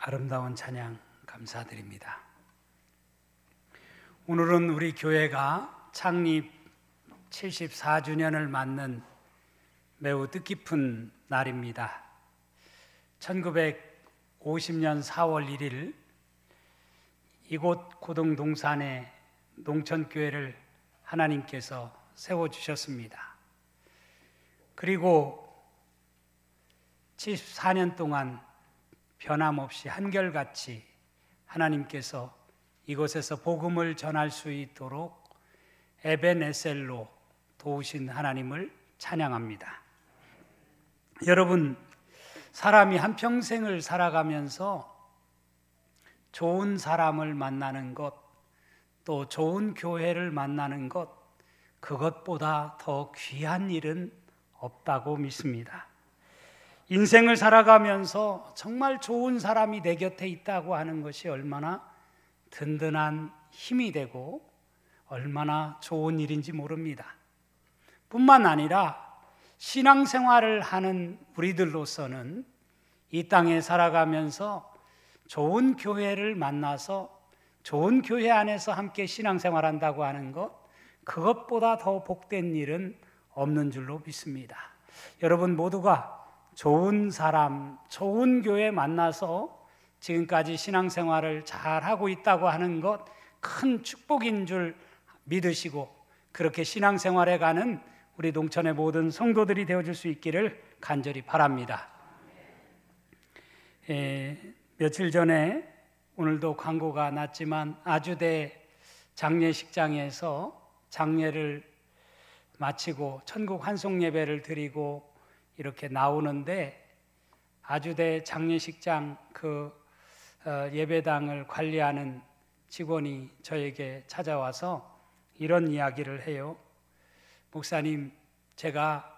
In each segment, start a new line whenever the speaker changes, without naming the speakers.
아름다운 찬양 감사드립니다. 오늘은 우리 교회가 창립 74주년을 맞는 매우 뜻깊은 날입니다. 1950년 4월 1일 이곳 고등동산에 농천교회를 하나님께서 세워주셨습니다. 그리고 74년 동안 변함없이 한결같이 하나님께서 이곳에서 복음을 전할 수 있도록 에벤에셀로 도우신 하나님을 찬양합니다. 여러분, 사람이 한평생을 살아가면서 좋은 사람을 만나는 것, 또 좋은 교회를 만나는 것, 그것보다 더 귀한 일은 없다고 믿습니다. 인생을 살아가면서 정말 좋은 사람이 내 곁에 있다고 하는 것이 얼마나 든든한 힘이 되고 얼마나 좋은 일인지 모릅니다. 뿐만 아니라 신앙생활을 하는 우리들로서는 이 땅에 살아가면서 좋은 교회를 만나서 좋은 교회 안에서 함께 신앙생활한다고 하는 것, 그것보다 더 복된 일은 없는 줄로 믿습니다. 여러분 모두가 좋은 사람, 좋은 교회 만나서 지금까지 신앙생활을 잘하고 있다고 하는 것 큰 축복인 줄 믿으시고 그렇게 신앙생활에 가는 우리 농천의 모든 성도들이 되어줄 수 있기를 간절히 바랍니다. 며칠 전에 오늘도 광고가 났지만 아주대 장례식장에서 장례를 마치고 천국 환송 예배를 드리고 이렇게 나오는데 아주대 장례식장 예배당을 관리하는 직원이 저에게 찾아와서 이런 이야기를 해요. 목사님, 제가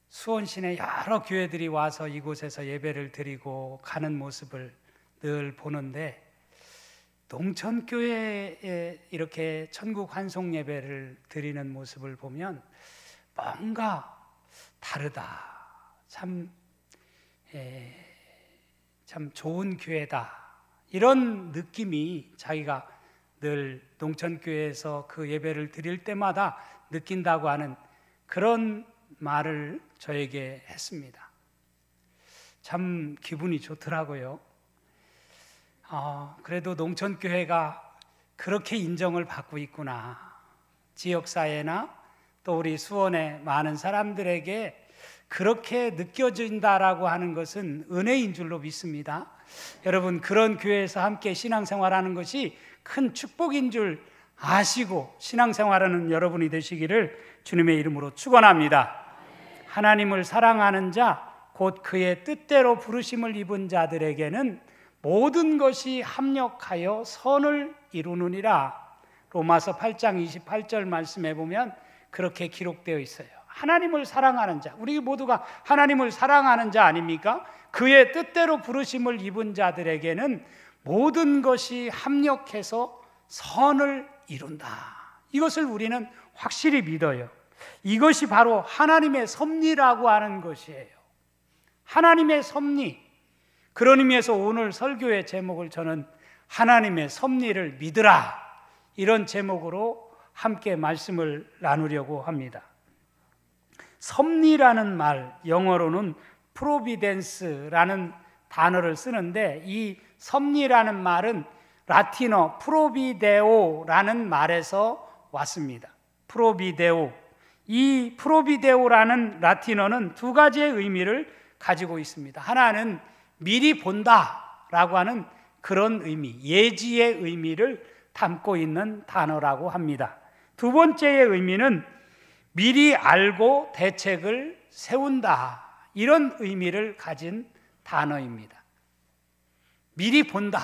수원시내 여러 교회들이 와서 이곳에서 예배를 드리고 가는 모습을 늘 보는데 농천교회에 이렇게 천국 환송 예배를 드리는 모습을 보면 뭔가 다르다. 참 좋은 교회다. 이런 느낌이 자기가 늘 농천교회에서 그 예배를 드릴 때마다 느낀다고 하는 그런 말을 저에게 했습니다. 참 기분이 좋더라고요. 그래도 농천교회가 그렇게 인정을 받고 있구나. 지역사회나 또 우리 수원의 많은 사람들에게 그렇게 느껴진다라고 하는 것은 은혜인 줄로 믿습니다. 여러분, 그런 교회에서 함께 신앙생활하는 것이 큰 축복인 줄 아시고 신앙생활하는 여러분이 되시기를 주님의 이름으로 축원합니다. 하나님을 사랑하는 자, 곧 그의 뜻대로 부르심을 입은 자들에게는 모든 것이 합력하여 선을 이루느니라. 로마서 8장 28절 말씀에 보면 그렇게 기록되어 있어요. 하나님을 사랑하는 자, 우리 모두가 하나님을 사랑하는 자 아닙니까? 그의 뜻대로 부르심을 입은 자들에게는 모든 것이 합력해서 선을 이룬다. 이것을 우리는 확실히 믿어요. 이것이 바로 하나님의 섭리라고 하는 것이에요. 하나님의 섭리. 그런 의미에서 오늘 설교의 제목을 저는 하나님의 섭리를 믿으라, 이런 제목으로 함께 말씀을 나누려고 합니다. 섭리라는 말, 영어로는 프로비덴스라는 단어를 쓰는데 이 섭리라는 말은 라틴어 프로비데오라는 말에서 왔습니다. 프로비데오. 이 프로비데오라는 라틴어는 두 가지의 의미를 가지고 있습니다. 하나는 미리 본다라고 하는 그런 의미, 예지의 의미를 담고 있는 단어라고 합니다. 두 번째의 의미는 미리 알고 대책을 세운다, 이런 의미를 가진 단어입니다. 미리 본다,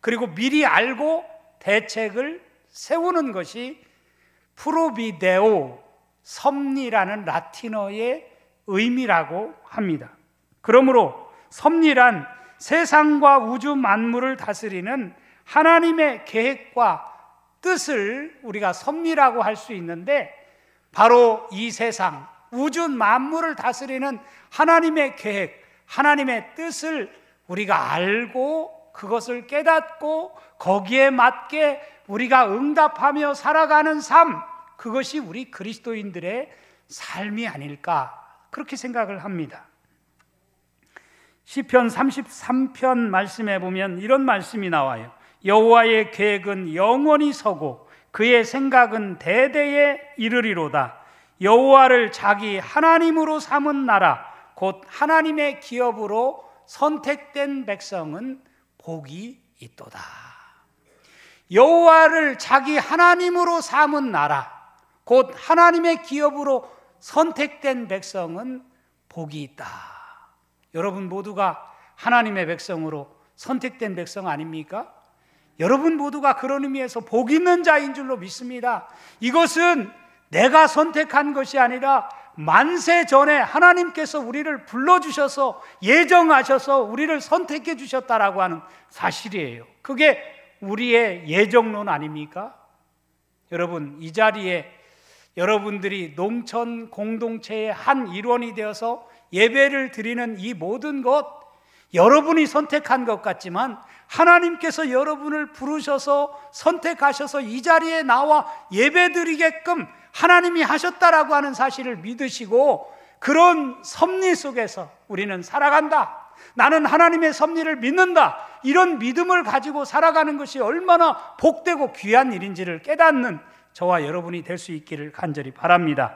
그리고 미리 알고 대책을 세우는 것이 프로비데오, 섭리라는 라틴어의 의미라고 합니다. 그러므로 섭리란 세상과 우주 만물을 다스리는 하나님의 계획과 뜻을 우리가 섭리라고 할 수 있는데, 바로 이 세상, 우주 만물을 다스리는 하나님의 계획, 하나님의 뜻을 우리가 알고 그것을 깨닫고 거기에 맞게 우리가 응답하며 살아가는 삶, 그것이 우리 그리스도인들의 삶이 아닐까 그렇게 생각을 합니다. 시편 33편 말씀에 보면 이런 말씀이 나와요. 여호와의 계획은 영원히 서고 그의 생각은 대대에 이르리로다. 여호와를 자기 하나님으로 삼은 나라 곧 하나님의 기업으로 선택된 백성은 복이 있도다. 여호와를 자기 하나님으로 삼은 나라 곧 하나님의 기업으로 선택된 백성은 복이 있다. 여러분 모두가 하나님의 백성으로 선택된 백성 아닙니까? 여러분 모두가 그런 의미에서 복 있는 자인 줄로 믿습니다. 이것은 내가 선택한 것이 아니라 만세 전에 하나님께서 우리를 불러주셔서 예정하셔서 우리를 선택해 주셨다라고 하는 사실이에요. 그게 우리의 예정론 아닙니까? 여러분, 이 자리에 여러분들이 농촌 공동체의 한 일원이 되어서 예배를 드리는 이 모든 것, 여러분이 선택한 것 같지만 하나님께서 여러분을 부르셔서 선택하셔서 이 자리에 나와 예배 드리게끔 하나님이 하셨다라고 하는 사실을 믿으시고 그런 섭리 속에서 우리는 살아간다. 나는 하나님의 섭리를 믿는다. 이런 믿음을 가지고 살아가는 것이 얼마나 복되고 귀한 일인지를 깨닫는 저와 여러분이 될 수 있기를 간절히 바랍니다.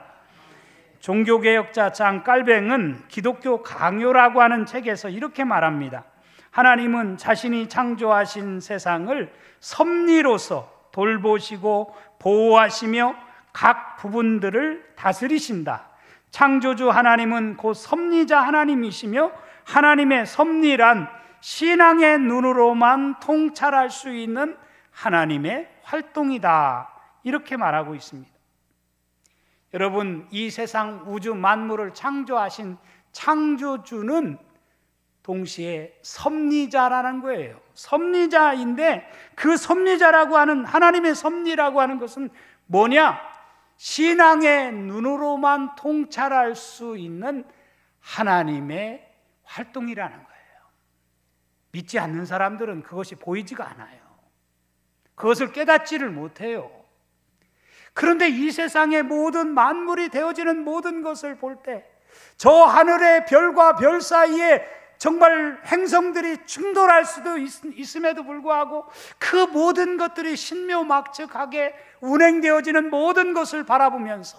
종교개혁자 장 깔뱅은 기독교 강요라고 하는 책에서 이렇게 말합니다. 하나님은 자신이 창조하신 세상을 섭리로서 돌보시고 보호하시며 각 부분들을 다스리신다. 창조주 하나님은 곧 섭리자 하나님이시며 하나님의 섭리란 신앙의 눈으로만 통찰할 수 있는 하나님의 활동이다. 이렇게 말하고 있습니다. 여러분, 이 세상 우주 만물을 창조하신 창조주는 동시에 섭리자라는 거예요. 섭리자인데 그 섭리자라고 하는 하나님의 섭리라고 하는 것은 뭐냐? 신앙의 눈으로만 통찰할 수 있는 하나님의 활동이라는 거예요. 믿지 않는 사람들은 그것이 보이지가 않아요. 그것을 깨닫지를 못해요. 그런데 이 세상의 모든 만물이 되어지는 모든 것을 볼 때 저 하늘의 별과 별 사이에 정말 행성들이 충돌할 수도 있음에도 불구하고 그 모든 것들이 신묘막측하게 운행되어지는 모든 것을 바라보면서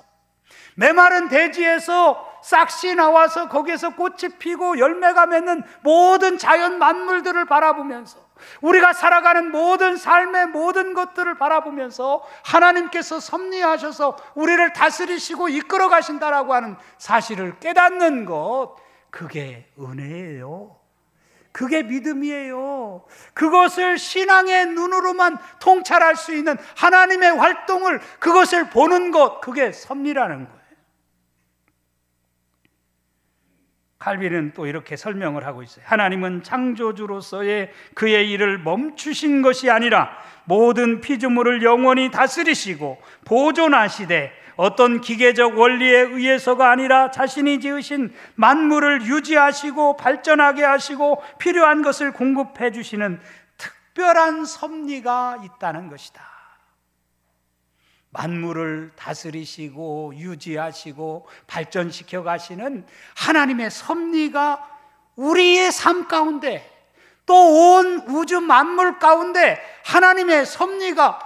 메마른 대지에서 싹시 나와서 거기에서 꽃이 피고 열매가 맺는 모든 자연 만물들을 바라보면서 우리가 살아가는 모든 삶의 모든 것들을 바라보면서 하나님께서 섭리하셔서 우리를 다스리시고 이끌어 가신다라고 하는 사실을 깨닫는 것, 그게 은혜예요. 그게 믿음이에요. 그것을 신앙의 눈으로만 통찰할 수 있는 하나님의 활동을, 그것을 보는 것, 그게 섭리라는 거예요. 칼빈은 또 이렇게 설명을 하고 있어요. 하나님은 창조주로서의 그의 일을 멈추신 것이 아니라 모든 피조물을 영원히 다스리시고 보존하시되 어떤 기계적 원리에 의해서가 아니라 자신이 지으신 만물을 유지하시고 발전하게 하시고 필요한 것을 공급해 주시는 특별한 섭리가 있다는 것이다. 만물을 다스리시고 유지하시고 발전시켜 가시는 하나님의 섭리가 우리의 삶 가운데, 또 온 우주 만물 가운데 하나님의 섭리가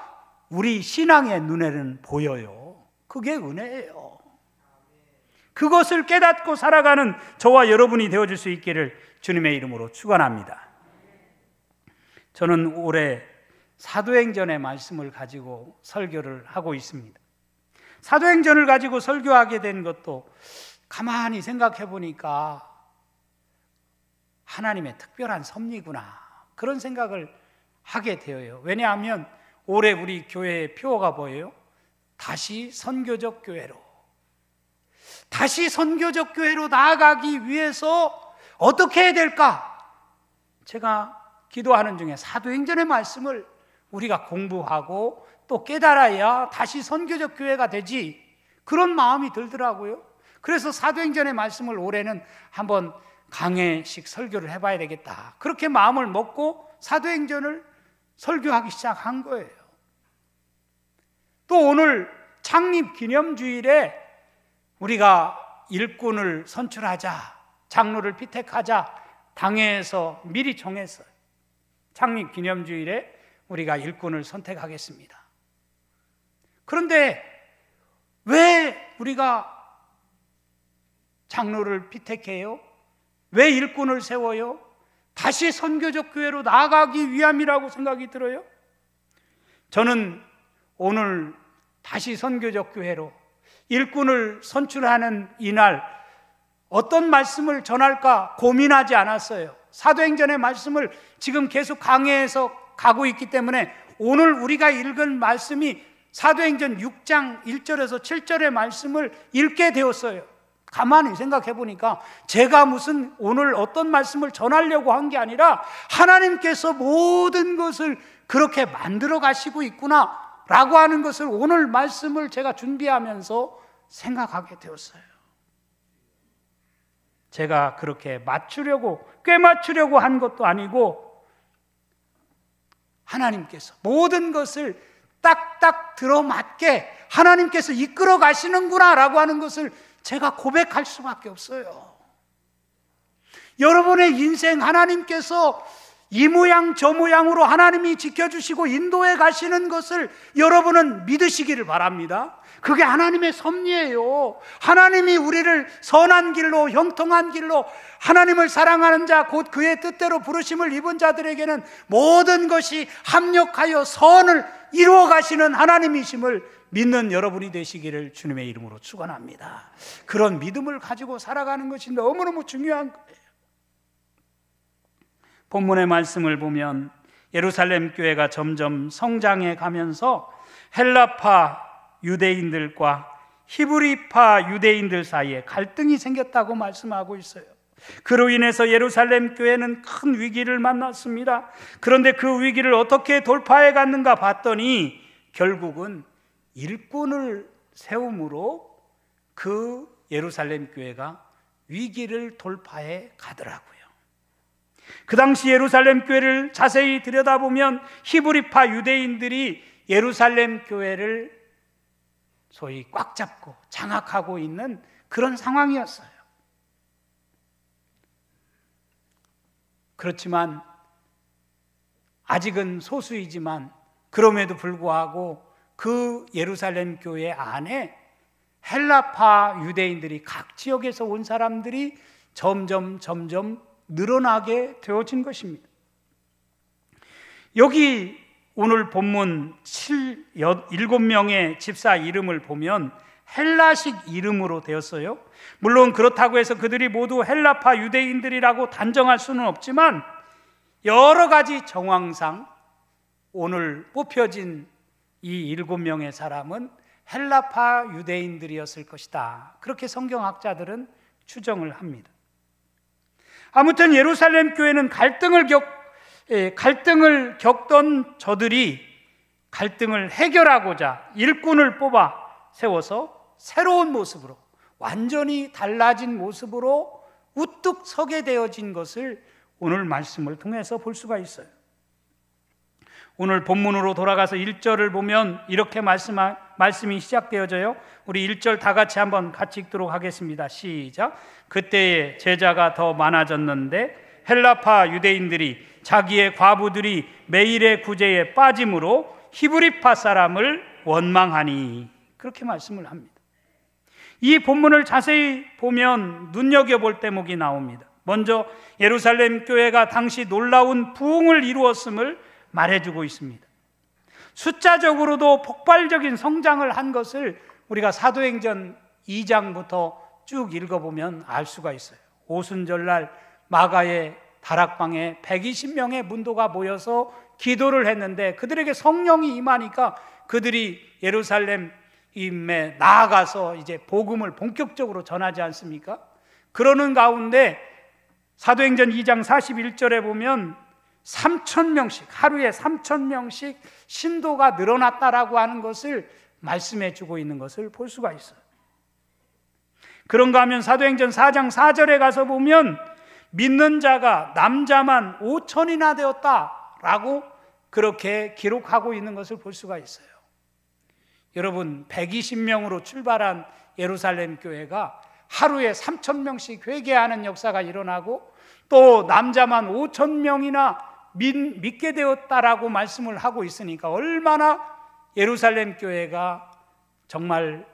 우리 신앙의 눈에는 보여요. 그게 은혜예요. 그것을 깨닫고 살아가는 저와 여러분이 되어줄 수 있기를 주님의 이름으로 축원합니다. 저는 올해 사도행전의 말씀을 가지고 설교를 하고 있습니다. 사도행전을 가지고 설교하게 된 것도 가만히 생각해 보니까 하나님의 특별한 섭리구나, 그런 생각을 하게 되어요. 왜냐하면 올해 우리 교회의 표어가 뭐예요? 다시 선교적 교회로, 다시 선교적 교회로 나아가기 위해서 어떻게 해야 될까? 제가 기도하는 중에 사도행전의 말씀을 우리가 공부하고 또 깨달아야 다시 선교적 교회가 되지, 그런 마음이 들더라고요. 그래서 사도행전의 말씀을 올해는 한번 강해식 설교를 해봐야 되겠다. 그렇게 마음을 먹고 사도행전을 설교하기 시작한 거예요. 또 오늘 창립기념주일에 우리가 일꾼을 선출하자, 장로를 피택하자, 당회에서 미리 정했어요. 창립기념주일에 우리가 일꾼을 선택하겠습니다. 그런데 왜 우리가 장로를 피택해요? 왜 일꾼을 세워요? 다시 선교적 교회로 나아가기 위함이라고 생각이 들어요. 저는 오늘 다시 선교적 교회로 일꾼을 선출하는 이날 어떤 말씀을 전할까 고민하지 않았어요. 사도행전의 말씀을 지금 계속 강해해서 가고 있기 때문에 오늘 우리가 읽은 말씀이 사도행전 6장 1절에서 7절의 말씀을 읽게 되었어요. 가만히 생각해 보니까 제가 무슨 오늘 어떤 말씀을 전하려고 한 게 아니라 하나님께서 모든 것을 그렇게 만들어 가시고 있구나 라고 하는 것을 오늘 말씀을 제가 준비하면서 생각하게 되었어요. 제가 그렇게 꽤 맞추려고 한 것도 아니고 하나님께서 모든 것을 딱딱 들어맞게 하나님께서 이끌어 가시는구나 라고 하는 것을 제가 고백할 수밖에 없어요. 여러분의 인생 하나님께서 이 모양 저 모양으로 하나님이 지켜주시고 인도해 가시는 것을 여러분은 믿으시기를 바랍니다. 그게 하나님의 섭리예요. 하나님이 우리를 선한 길로, 형통한 길로, 하나님을 사랑하는 자, 곧 그의 뜻대로 부르심을 입은 자들에게는 모든 것이 합력하여 선을 이루어 가시는 하나님이심을 믿는 여러분이 되시기를 주님의 이름으로 축원합니다. 그런 믿음을 가지고 살아가는 것이 너무너무 중요한 거예요. 본문의 말씀을 보면 예루살렘 교회가 점점 성장해 가면서 헬라파 유대인들과 히브리파 유대인들 사이에 갈등이 생겼다고 말씀하고 있어요. 그로 인해서 예루살렘 교회는 큰 위기를 만났습니다. 그런데 그 위기를 어떻게 돌파해 갔는가 봤더니 결국은 일꾼을 세움으로 그 예루살렘 교회가 위기를 돌파해 가더라고요. 그 당시 예루살렘 교회를 자세히 들여다보면 히브리파 유대인들이 예루살렘 교회를 소위 꽉 잡고 장악하고 있는 그런 상황이었어요. 그렇지만 아직은 소수이지만 그럼에도 불구하고 그 예루살렘 교회 안에 헬라파 유대인들이 각 지역에서 온 사람들이 점점 늘어나게 되어진 것입니다. 여기 오늘 본문 7명의 집사 이름을 보면 헬라식 이름으로 되었어요. 물론 그렇다고 해서 그들이 모두 헬라파 유대인들이라고 단정할 수는 없지만 여러 가지 정황상 오늘 뽑혀진 이 7명의 사람은 헬라파 유대인들이었을 것이다. 그렇게 성경학자들은 추정을 합니다. 아무튼 예루살렘 교회는 갈등을 겪던 저들이 갈등을 해결하고자 일꾼을 뽑아 세워서 새로운 모습으로, 완전히 달라진 모습으로 우뚝 서게 되어진 것을 오늘 말씀을 통해서 볼 수가 있어요. 오늘 본문으로 돌아가서 1절을 보면 이렇게 말씀이 시작되어져요. 우리 1절 다 같이 한번 같이 읽도록 하겠습니다. 시작. 그때에 제자가 더 많아졌는데 헬라파 유대인들이 자기의 과부들이 매일의 구제에 빠짐으로 히브리파 사람을 원망하니, 그렇게 말씀을 합니다. 이 본문을 자세히 보면 눈여겨볼 대목이 나옵니다. 먼저 예루살렘 교회가 당시 놀라운 부흥을 이루었음을 말해주고 있습니다. 숫자적으로도 폭발적인 성장을 한 것을 우리가 사도행전 2장부터 쭉 읽어보면 알 수가 있어요. 오순절날 마가의 다락방에 120명의 문도가 모여서 기도를 했는데 그들에게 성령이 임하니까 그들이 예루살렘에 나아가서 이제 복음을 본격적으로 전하지 않습니까? 그러는 가운데 사도행전 2장 41절에 보면 3,000명씩, 하루에 3,000명씩 신도가 늘어났다라고 하는 것을 말씀해 주고 있는 것을 볼 수가 있어요. 그런가 하면 사도행전 4장 4절에 가서 보면 믿는 자가 남자만 5천이나 되었다라고 그렇게 기록하고 있는 것을 볼 수가 있어요. 여러분, 120명으로 출발한 예루살렘 교회가 하루에 3,000명씩 회개하는 역사가 일어나고, 또 남자만 5,000명이나 믿게 되었다라고 말씀을 하고 있으니까 얼마나 예루살렘 교회가 정말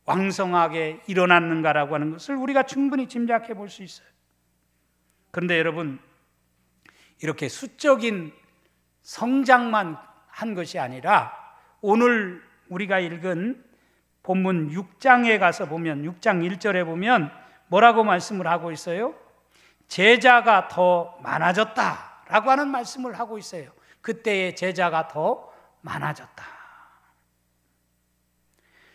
왕성하게 일어났는가라고 하는 것을 우리가 충분히 짐작해 볼 수 있어요. 그런데 여러분, 이렇게 수적인 성장만 한 것이 아니라 오늘 우리가 읽은 본문 6장에 가서 보면, 6장 1절에 보면 뭐라고 말씀을 하고 있어요? 제자가 더 많아졌다라고 하는 말씀을 하고 있어요. 그때의 제자가 더 많아졌다.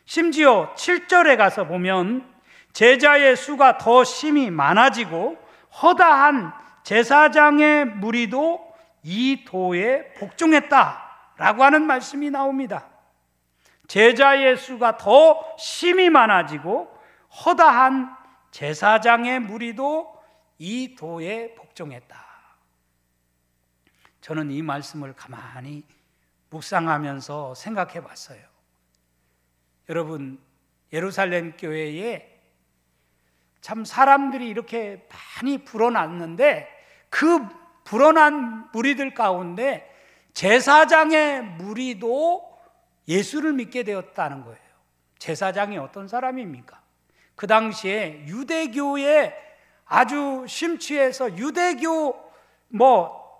심지어 7절에 가서 보면 제자의 수가 더 심히 많아지고 허다한 제사장의 무리도 이 도에 복종했다라고 하는 말씀이 나옵니다. 제자의 수가 더 심히 많아지고 허다한 제사장의 무리도 이 도에 복종했다. 저는 이 말씀을 가만히 묵상하면서 생각해 봤어요. 여러분, 예루살렘 교회에 참 사람들이 이렇게 많이 불어났는데 그 불어난 무리들 가운데 제사장의 무리도 예수를 믿게 되었다는 거예요. 제사장이 어떤 사람입니까? 그 당시에 유대교에 아주 심취해서 유대교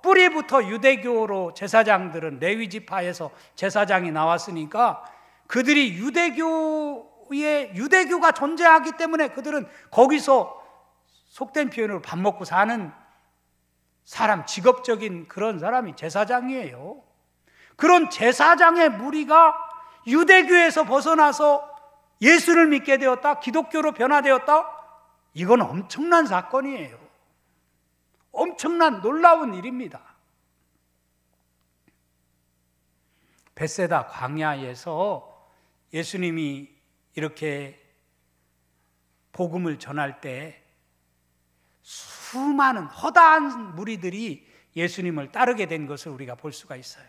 뿌리부터 유대교로 제사장들은 레위 지파에서 제사장이 나왔으니까 그들이 유대교가 존재하기 때문에 그들은 거기서 속된 표현으로 밥 먹고 사는 사람, 직업적인 그런 사람이 제사장이에요. 그런 제사장의 무리가 유대교에서 벗어나서 예수를 믿게 되었다, 기독교로 변화되었다, 이건 엄청난 사건이에요. 엄청난 놀라운 일입니다. 벳세다 광야에서 예수님이 이렇게 복음을 전할 때 수많은 허다한 무리들이 예수님을 따르게 된 것을 우리가 볼 수가 있어요.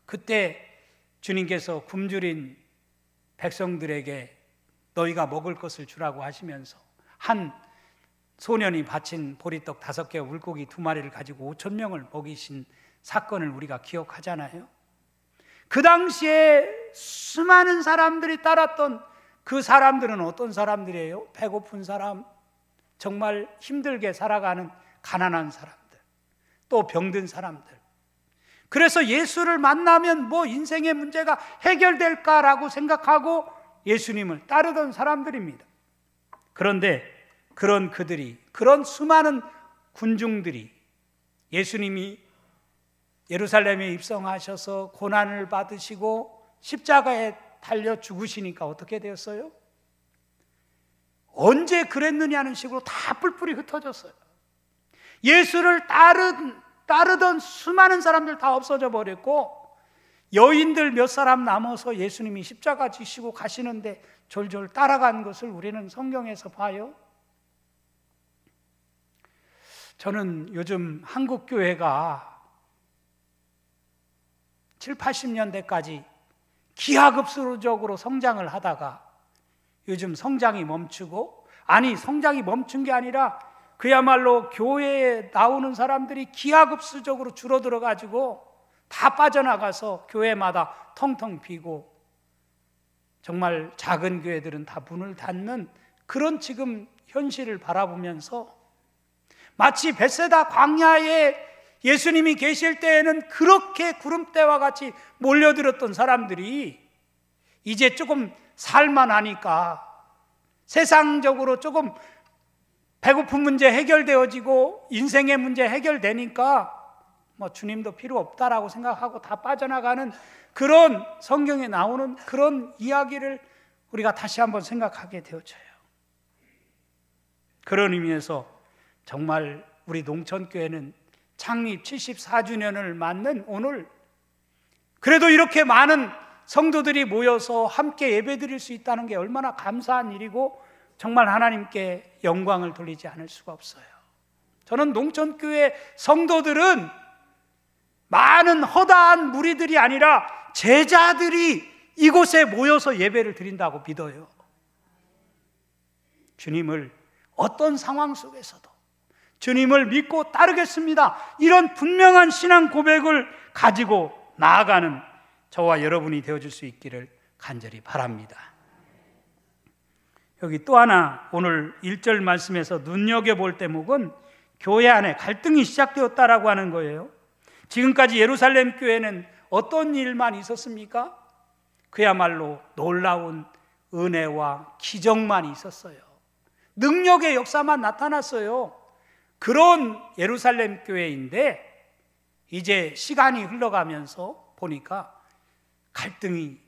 그때 주님께서 굶주린 백성들에게 너희가 먹을 것을 주라고 하시면서 한 소년이 바친 보리떡 5개, 물고기 2마리를 가지고 5,000명을 먹이신 사건을 우리가 기억하잖아요. 그 당시에 수많은 사람들이 따랐던 그 사람들은 어떤 사람들이에요? 배고픈 사람, 정말 힘들게 살아가는 가난한 사람들, 또 병든 사람들. 그래서 예수를 만나면 인생의 문제가 해결될까라고 생각하고 예수님을 따르던 사람들입니다. 그런데 그런 수많은 군중들이 예수님이 예루살렘에 입성하셔서 고난을 받으시고 십자가에 달려 죽으시니까 어떻게 되었어요? 언제 그랬느냐는 식으로 다 뿔뿔이 흩어졌어요. 예수를 따르던 수많은 사람들 다 없어져 버렸고, 여인들 몇 사람 남아서 예수님이 십자가 지시고 가시는데 졸졸 따라간 것을 우리는 성경에서 봐요. 저는 요즘 한국 교회가 7, 80년대까지 기하급수적으로 성장을 하다가 요즘 성장이 멈추고, 성장이 멈춘 게 아니라 그야말로 교회에 나오는 사람들이 기하급수적으로 줄어들어 가지고 다 빠져나가서 교회마다 텅텅 비고 정말 작은 교회들은 다 문을 닫는 그런 지금 현실을 바라보면서 마치 벳세다 광야에 예수님이 계실 때에는 그렇게 구름대와 같이 몰려들었던 사람들이 이제 조금 살만하니까, 세상적으로 조금 배고픈 문제 해결되어지고 인생의 문제 해결되니까 주님도 필요 없다라고 생각하고 다 빠져나가는 그런 성경에 나오는 그런 이야기를 우리가 다시 한번 생각하게 되어져요. 그런 의미에서 정말 우리 농천교회는 창립 74주년을 맞는 오늘 그래도 이렇게 많은 성도들이 모여서 함께 예배드릴 수 있다는 게 얼마나 감사한 일이고 정말 하나님께 영광을 돌리지 않을 수가 없어요. 저는 농촌교회 성도들은 많은 허다한 무리들이 아니라 제자들이 이곳에 모여서 예배를 드린다고 믿어요. 주님을 어떤 상황 속에서도 주님을 믿고 따르겠습니다, 이런 분명한 신앙 고백을 가지고 나아가는 저와 여러분이 되어줄 수 있기를 간절히 바랍니다. 여기 또 하나 오늘 1절 말씀에서 눈여겨볼 대목은 교회 안에 갈등이 시작되었다라고 하는 거예요. 지금까지 예루살렘 교회는 어떤 일만 있었습니까? 그야말로 놀라운 은혜와 기적만 있었어요. 능력의 역사만 나타났어요. 그런 예루살렘 교회인데 이제 시간이 흘러가면서 보니까 갈등이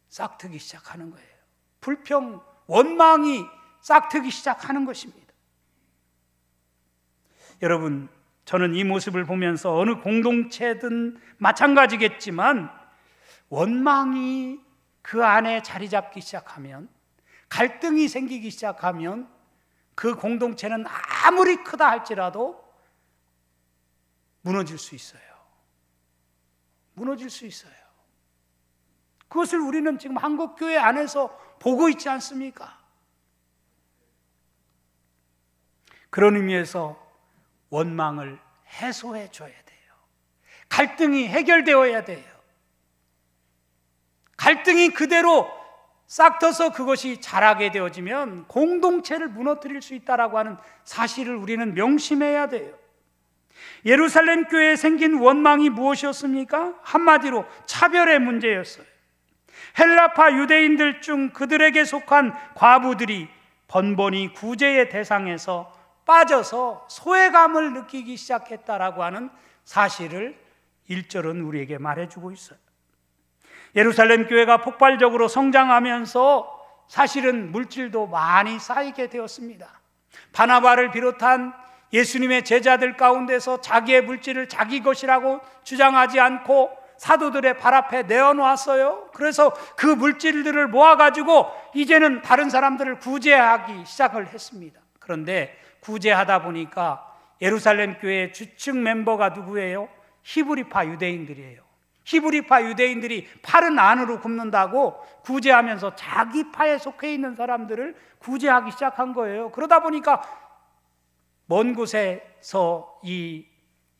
싹트기 시작하는 거예요. 불평, 원망이 싹트기 시작하는 것입니다. 여러분, 저는 이 모습을 보면서 어느 공동체든 마찬가지겠지만 원망이 그 안에 자리 잡기 시작하면, 갈등이 생기기 시작하면 그 공동체는 아무리 크다 할지라도 무너질 수 있어요. 무너질 수 있어요. 그것을 우리는 지금 한국교회 안에서 보고 있지 않습니까? 그런 의미에서 원망을 해소해 줘야 돼요. 갈등이 해결되어야 돼요. 갈등이 그대로 싹터서 그것이 자라게 되어지면 공동체를 무너뜨릴 수 있다라고 하는 사실을 우리는 명심해야 돼요. 예루살렘 교회에 생긴 원망이 무엇이었습니까? 한마디로 차별의 문제였어요. 헬라파 유대인들 중 그들에게 속한 과부들이 번번이 구제의 대상에서 빠져서 소외감을 느끼기 시작했다라고 하는 사실을 1절은 우리에게 말해주고 있어요. 예루살렘 교회가 폭발적으로 성장하면서 사실은 물질도 많이 쌓이게 되었습니다. 바나바를 비롯한 예수님의 제자들 가운데서 자기의 물질을 자기 것이라고 주장하지 않고 사도들의 발 앞에 내어놓았어요. 그래서 그 물질들을 모아가지고 이제는 다른 사람들을 구제하기 시작을 했습니다. 그런데 구제하다 보니까 예루살렘 교회의 주축 멤버가 누구예요? 히브리파 유대인들이에요. 히브리파 유대인들이 팔은 안으로 굽는다고 구제하면서 자기 파에 속해 있는 사람들을 구제하기 시작한 거예요. 그러다 보니까 먼 곳에서 이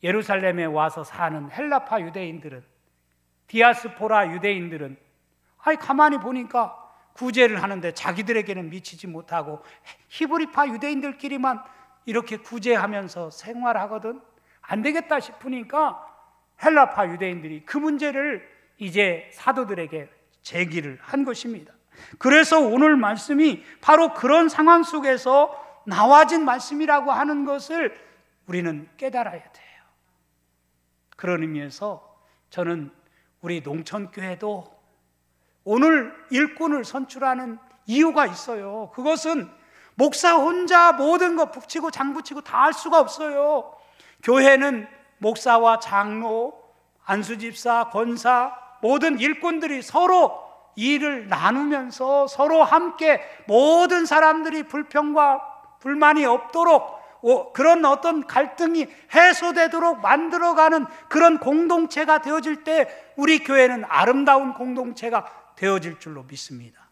예루살렘에 와서 사는 헬라파 유대인들은, 디아스포라 유대인들은 가만히 보니까 구제를 하는데 자기들에게는 미치지 못하고 히브리파 유대인들끼리만 이렇게 구제하면서 생활하거든. 안 되겠다 싶으니까 헬라파 유대인들이 그 문제를 이제 사도들에게 제기를 한 것입니다. 그래서 오늘 말씀이 바로 그런 상황 속에서 나와진 말씀이라고 하는 것을 우리는 깨달아야 돼요. 그런 의미에서 저는 우리 농촌교회도 오늘 일꾼을 선출하는 이유가 있어요. 그것은 목사 혼자 모든 거 북치고 장구치고 다 할 수가 없어요. 교회는 목사와 장로, 안수집사, 권사, 모든 일꾼들이 서로 일을 나누면서 서로 함께 모든 사람들이 불평과 불만이 없도록 그런 어떤 갈등이 해소되도록 만들어가는 그런 공동체가 되어질 때 우리 교회는 아름다운 공동체가 되어질 줄로 믿습니다.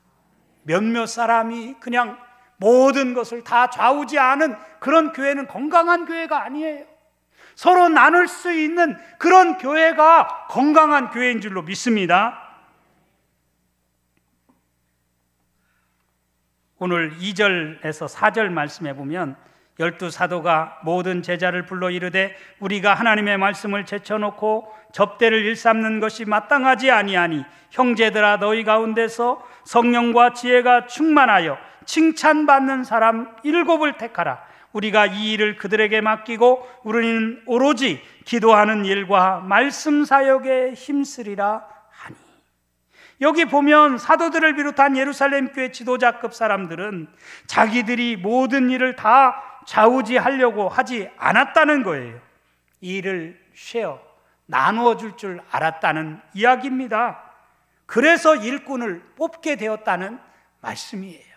몇몇 사람이 그냥 모든 것을 다 좌우지하는 그런 교회는 건강한 교회가 아니에요. 서로 나눌 수 있는 그런 교회가 건강한 교회인 줄로 믿습니다. 오늘 2절에서 4절 말씀해 보면 12사도가 모든 제자를 불러 이르되 우리가 하나님의 말씀을 제쳐놓고 접대를 일삼는 것이 마땅하지 아니하니 형제들아 너희 가운데서 성령과 지혜가 충만하여 칭찬받는 사람 7을 택하라. 우리가 이 일을 그들에게 맡기고 우리는 오로지 기도하는 일과 말씀 사역에 힘쓰리라 하니. 여기 보면 사도들을 비롯한 예루살렘 교회 지도자급 사람들은 자기들이 모든 일을 다 좌우지하려고 하지 않았다는 거예요. 이 일을 나누어 줄 줄 알았다는 이야기입니다. 그래서 일꾼을 뽑게 되었다는 말씀이에요.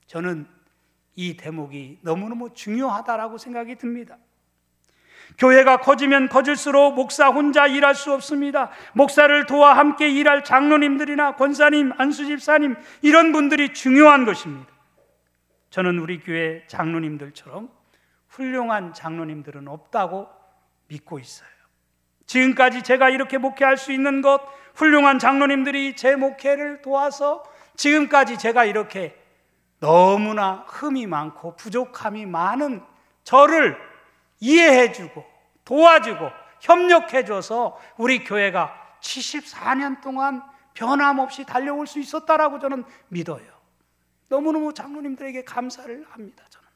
저는 이 대목이 너무너무 중요하다라고 생각이 듭니다. 교회가 커지면 커질수록 목사 혼자 일할 수 없습니다. 목사를 도와 함께 일할 장로님들이나 권사님, 안수집사님, 이런 분들이 중요한 것입니다. 저는 우리 교회 장로님들처럼 훌륭한 장로님들은 없다고 믿고 있어요. 지금까지 제가 이렇게 목회할 수 있는 것, 훌륭한 장로님들이 제 목회를 도와서 지금까지 제가 이렇게 너무나 흠이 많고 부족함이 많은 저를 이해해주고 도와주고 협력해줘서 우리 교회가 74년 동안 변함없이 달려올 수 있었다라고 저는 믿어요. 너무너무 장로님들에게 감사를 합니다. 저는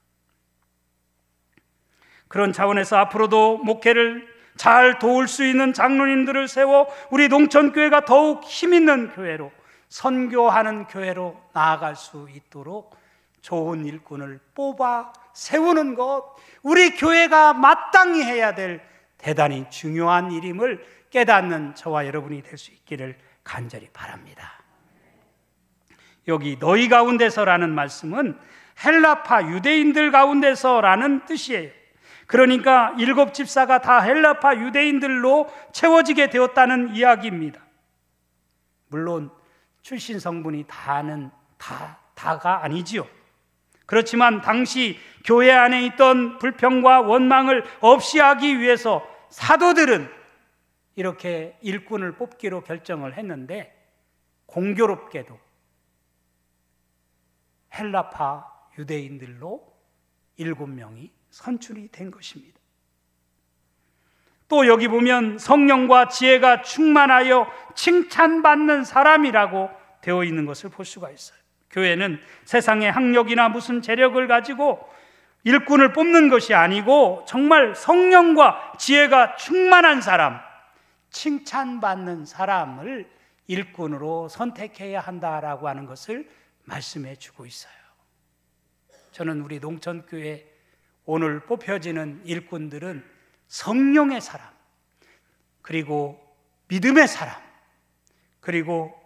그런 차원에서 앞으로도 목회를 잘 도울 수 있는 장로님들을 세워 우리 농천교회가 더욱 힘있는 교회로, 선교하는 교회로 나아갈 수 있도록 좋은 일꾼을 뽑아 세우는 것, 우리 교회가 마땅히 해야 될 대단히 중요한 일임을 깨닫는 저와 여러분이 될 수 있기를 간절히 바랍니다. 여기 너희 가운데서라는 말씀은 헬라파 유대인들 가운데서라는 뜻이에요. 그러니까 7 집사가 다 헬라파 유대인들로 채워지게 되었다는 이야기입니다. 물론 출신 성분이 다가 아니지요. 그렇지만 당시 교회 안에 있던 불평과 원망을 없이 하기 위해서 사도들은 이렇게 일꾼을 뽑기로 결정을 했는데, 공교롭게도 헬라파 유대인들로 7명이 선출이 된 것입니다. 또 여기 보면 성령과 지혜가 충만하여 칭찬받는 사람이라고 되어 있는 것을 볼 수가 있어요. 교회는 세상의 학력이나 무슨 재력을 가지고 일꾼을 뽑는 것이 아니고 정말 성령과 지혜가 충만한 사람, 칭찬받는 사람을 일꾼으로 선택해야 한다라고 하는 것을 말씀해 주고 있어요. 저는 우리 농천교회 오늘 뽑혀지는 일꾼들은 성령의 사람, 그리고 믿음의 사람, 그리고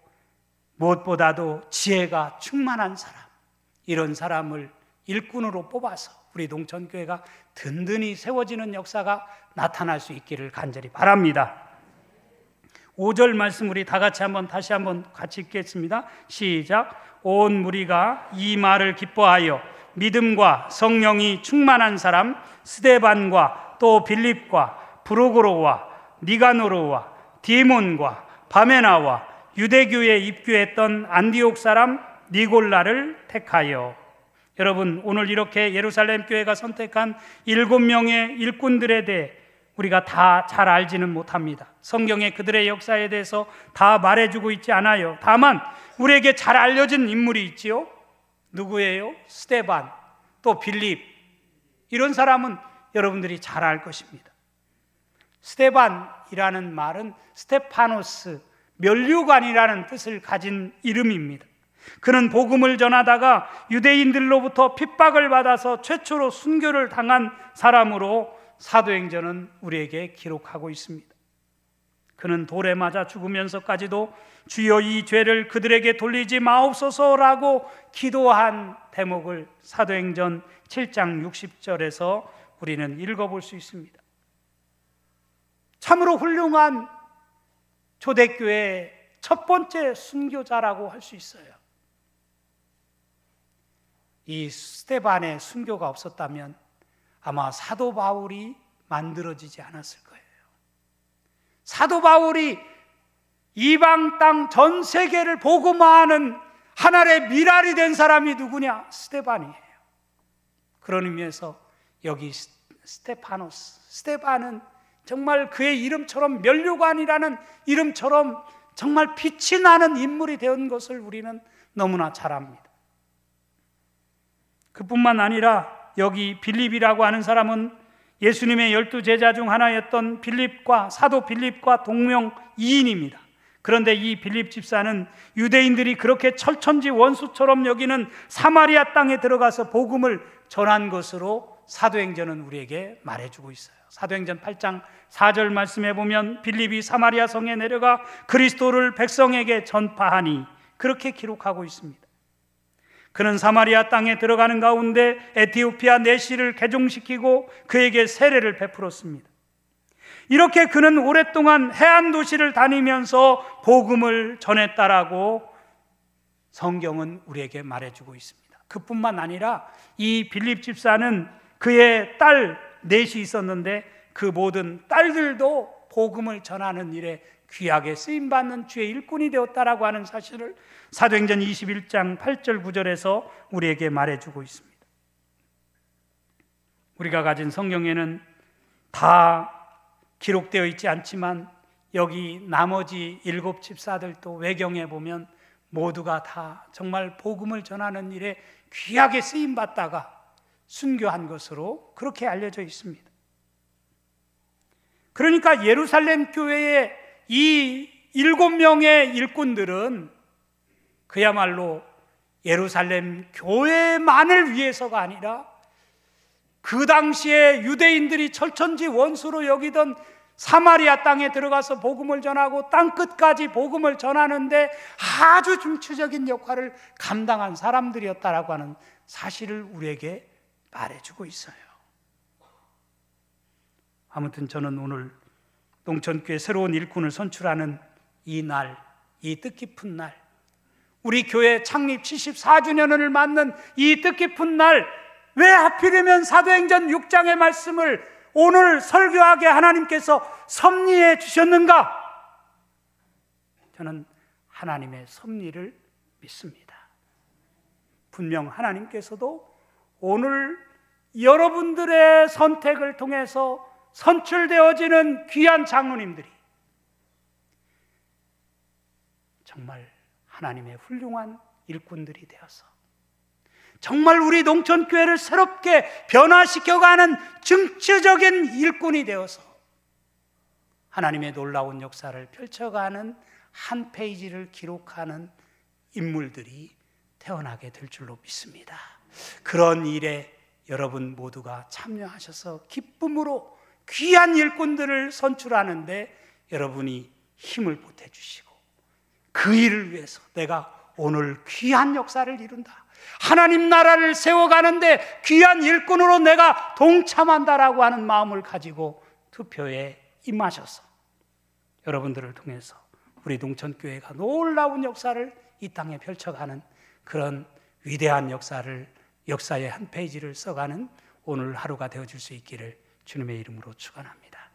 무엇보다도 지혜가 충만한 사람, 이런 사람을 일꾼으로 뽑아서 우리 농천교회가 든든히 세워지는 역사가 나타날 수 있기를 간절히 바랍니다. 5절 말씀 우리 다 같이 다시 한번 같이 읽겠습니다. 시작. 온 무리가 이 말을 기뻐하여 믿음과 성령이 충만한 사람 스데반과 또 빌립과 브루고로와 니가노르와 디몬과 바메나와 유대교에 입교했던 안디옥 사람 니골라를 택하여. 여러분, 오늘 이렇게 예루살렘 교회가 선택한 7명의 일꾼들에 대해 우리가 다 잘 알지는 못합니다. 성경에 그들의 역사에 대해서 다 말해주고 있지 않아요. 다만 우리에게 잘 알려진 인물이 있지요. 누구예요? 스데반, 또 빌립. 이런 사람은 여러분들이 잘 알 것입니다. 스데반이라는 말은 스테파노스, 면류관이라는 뜻을 가진 이름입니다. 그는 복음을 전하다가 유대인들로부터 핍박을 받아서 최초로 순교를 당한 사람으로 사도행전은 우리에게 기록하고 있습니다. 그는 돌에 맞아 죽으면서까지도 주여 이 죄를 그들에게 돌리지 마옵소서라고 기도한 대목을 사도행전 7장 60절에서 우리는 읽어볼 수 있습니다. 참으로 훌륭한 초대교회의 첫 번째 순교자라고 할 수 있어요. 이 스데반의 순교가 없었다면 아마 사도 바울이 만들어지지 않았을 거예요. 사도 바울이 이방 땅 전 세계를 복음화하는 하나의 미랄이 된 사람이 누구냐? 스데반이에요. 그런 의미에서 여기 스테파노스, 스데반은 정말 그의 이름처럼, 면류관이라는 이름처럼 정말 빛이 나는 인물이 된 것을 우리는 너무나 잘 압니다. 그뿐만 아니라 여기 빌립이라고 하는 사람은 예수님의 12제자 중 하나였던 빌립과 사도 빌립과 동명이인입니다. 그런데 이 빌립 집사는 유대인들이 그렇게 철천지 원수처럼 여기는 사마리아 땅에 들어가서 복음을 전한 것으로 사도행전은 우리에게 말해주고 있어요. 사도행전 8장 4절 말씀해 보면 빌립이 사마리아 성에 내려가 그리스도를 백성에게 전파하니, 그렇게 기록하고 있습니다. 그는 사마리아 땅에 들어가는 가운데 에티오피아 내시를 개종시키고 그에게 세례를 베풀었습니다. 이렇게 그는 오랫동안 해안 도시를 다니면서 복음을 전했다라고 성경은 우리에게 말해주고 있습니다. 그뿐만 아니라 이 빌립 집사는 그의 딸 넷이 있었는데 그 모든 딸들도 복음을 전하는 일에 귀하게 쓰임받는 주의 일꾼이 되었다라고 하는 사실을 사도행전 21장 8절 9절에서 우리에게 말해주고 있습니다. 우리가 가진 성경에는 다 기록되어 있지 않지만 여기 나머지 7 집사들도 외경에 보면 모두가 다 정말 복음을 전하는 일에 귀하게 쓰임받다가 순교한 것으로 그렇게 알려져 있습니다. 그러니까 예루살렘 교회의 이 7명의 일꾼들은 그야말로 예루살렘 교회만을 위해서가 아니라 그 당시에 유대인들이 철천지 원수로 여기던 사마리아 땅에 들어가서 복음을 전하고 땅끝까지 복음을 전하는데 아주 중추적인 역할을 감당한 사람들이었다라고 하는 사실을 우리에게 말해주고 있어요. 아무튼 저는 오늘 농천교회 새로운 일꾼을 선출하는 이 날, 이 뜻깊은 날, 우리 교회 창립 74주년을 맞는 이 뜻깊은 날, 왜 하필이면 사도행전 6장의 말씀을 오늘 설교하게 하나님께서 섭리해 주셨는가? 저는 하나님의 섭리를 믿습니다. 분명 하나님께서도 오늘 여러분들의 선택을 통해서 선출되어지는 귀한 장로님들이 정말 하나님의 훌륭한 일꾼들이 되어서 정말 우리 농천교회를 새롭게 변화시켜가는 중추적인 일꾼이 되어서 하나님의 놀라운 역사를 펼쳐가는 한 페이지를 기록하는 인물들이 태어나게 될 줄로 믿습니다. 그런 일에 여러분 모두가 참여하셔서 기쁨으로 귀한 일꾼들을 선출하는데 여러분이 힘을 보태주시고 그 일을 위해서 내가 오늘 귀한 역사를 이룬다, 하나님 나라를 세워가는데 귀한 일꾼으로 내가 동참한다라고 하는 마음을 가지고 투표에 임하셔서 여러분들을 통해서 우리 농천교회가 놀라운 역사를 이 땅에 펼쳐가는 그런 위대한 역사의 한 페이지를 써가는 오늘 하루가 되어줄 수 있기를 주님의 이름으로 축원합니다.